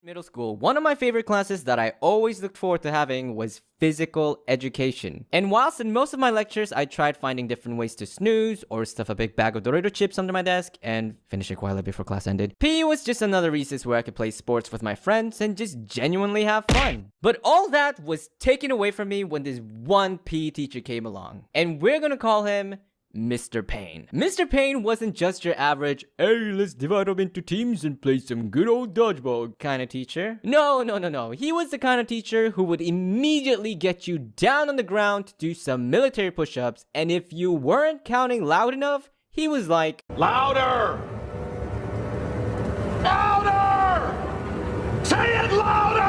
Middle school, one of my favorite classes that I always looked forward to having was physical education. And whilst in most of my lectures, I tried finding different ways to snooze or stuff a big bag of Dorito chips under my desk and finish it quietly before class ended, PE was just another recess where I could play sports with my friends and just genuinely have fun. But all that was taken away from me when this one PE teacher came along. And we're gonna call him Mr. Payne. Mr. Payne wasn't just your average, hey, let's divide up into teams and play some good old dodgeball kind of teacher. No. He was the kind of teacher who would immediately get you down on the ground to do some military push-ups, and if you weren't counting loud enough, he was like, louder! Louder! Say it louder!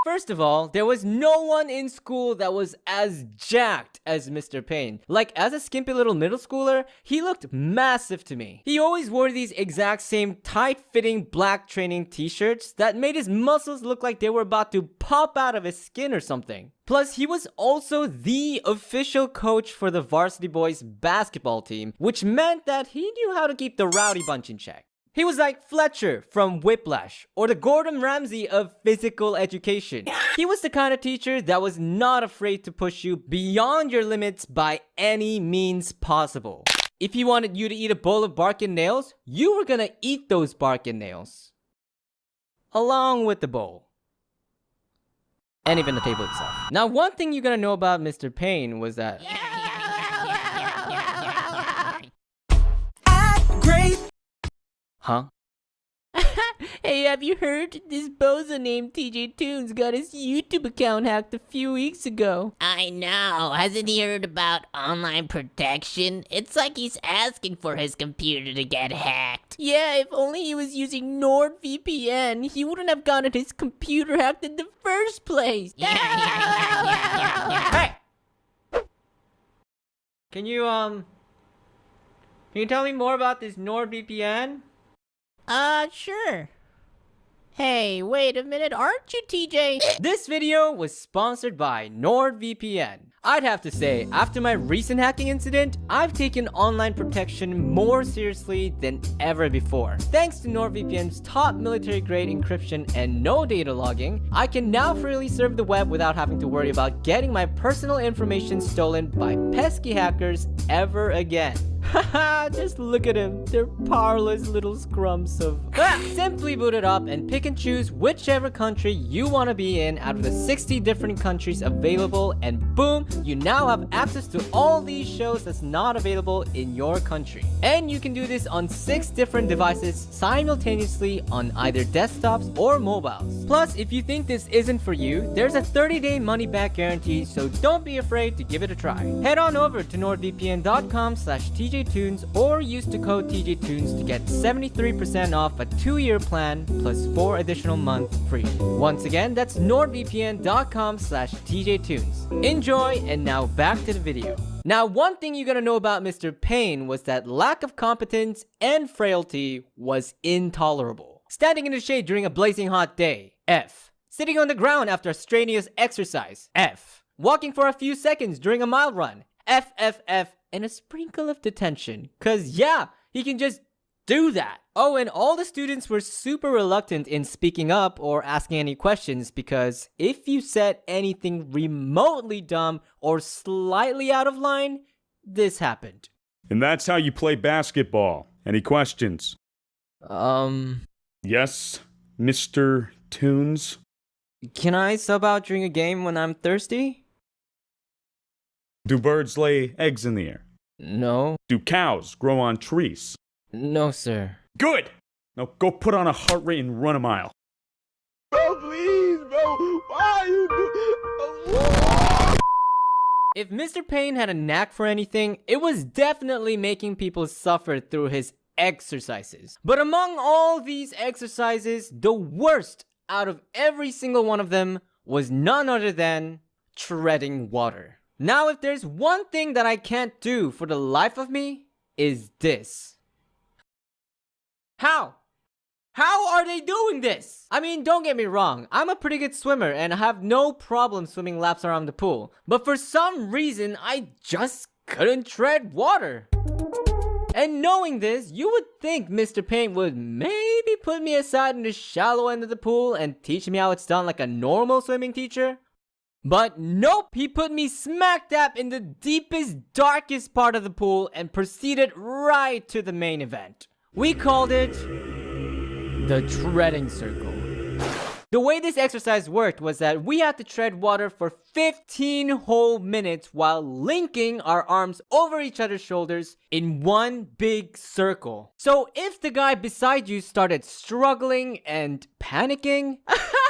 First of all, there was no one in school that was as jacked as Mr. Payne. Like, as a skimpy little middle schooler, he looked massive to me. He always wore these exact same tight-fitting black training t-shirts that made his muscles look like they were about to pop out of his skin or something. Plus, he was also the official coach for the Varsity Boys basketball team, which meant that he knew how to keep the rowdy bunch in check. He was like Fletcher from Whiplash, or the Gordon Ramsay of physical education. He was the kind of teacher that was not afraid to push you beyond your limits by any means possible. If he wanted you to eat a bowl of bark and nails, you were gonna eat those bark and nails, along with the bowl. And even the table itself. Now, one thing you're gonna know about Mr. Payne was that Huh? Hey, have you heard? This bozo named TJ Toons got his YouTube account hacked a few weeks ago. I know. Hasn't he heard about online protection? It's like he's asking for his computer to get hacked. Yeah, if only he was using NordVPN, he wouldn't have gotten his computer hacked in the first place. Yeah. Hey! Can you tell me more about this NordVPN? Sure. Hey, wait a minute, aren't you TJ? This video was sponsored by NordVPN. I'd have to say, after my recent hacking incident, I've taken online protection more seriously than ever before. Thanks to NordVPN's top military-grade encryption and no data logging, I can now freely surf the web without having to worry about getting my personal information stolen by pesky hackers ever again. Haha, just look at him. They're powerless little scrumps of... Simply boot it up and pick and choose whichever country you want to be in out of the 60 different countries available, and boom, you now have access to all these shows that's not available in your country. And you can do this on 6 different devices simultaneously on either desktops or mobiles. Plus, if you think this isn't for you, there's a 30-day money-back guarantee, so don't be afraid to give it a try. Head on over to nordvpn.com/TJToons or use the code TJToons to get 73% off a 2-year plan plus 4 additional months free. Once again, that's nordvpn.com/TJToons. Enjoy, and now back to the video. Now, one thing you gotta know about Mr. Payne was that lack of competence and frailty was intolerable. Standing in the shade during a blazing hot day, F. Sitting on the ground after a strenuous exercise, F. Walking for a few seconds during a mile run, F, and a sprinkle of detention, cause yeah, he can just do that. Oh, and all the students were super reluctant in speaking up or asking any questions, because if you said anything remotely dumb or slightly out of line, this happened. And that's how you play basketball. Any questions? Yes, Mr. Toons? Can I sub out during a game when I'm thirsty? Do birds lay eggs in the air? No. Do cows grow on trees? No, sir. Good! Now go put on a heart rate and run a mile. Bro, please, bro. Why are you If Mr. Payne had a knack for anything, it was definitely making people suffer through his exercises. But among all these exercises, the worst out of every single one of them was none other than treading water. Now, if there's one thing that I can't do for the life of me, is this. How? How are they doing this? I mean, don't get me wrong, I'm a pretty good swimmer and I have no problem swimming laps around the pool. But for some reason, I just couldn't tread water. And knowing this, you would think Mr. Paint would maybe put me aside in the shallow end of the pool and teach me how it's done like a normal swimming teacher. But nope, he put me smack dab in the deepest, darkest part of the pool and proceeded right to the main event. We called it the treading circle. The way this exercise worked was that we had to tread water for 15 whole minutes while linking our arms over each other's shoulders in one big circle. So if the guy beside you started struggling and panicking,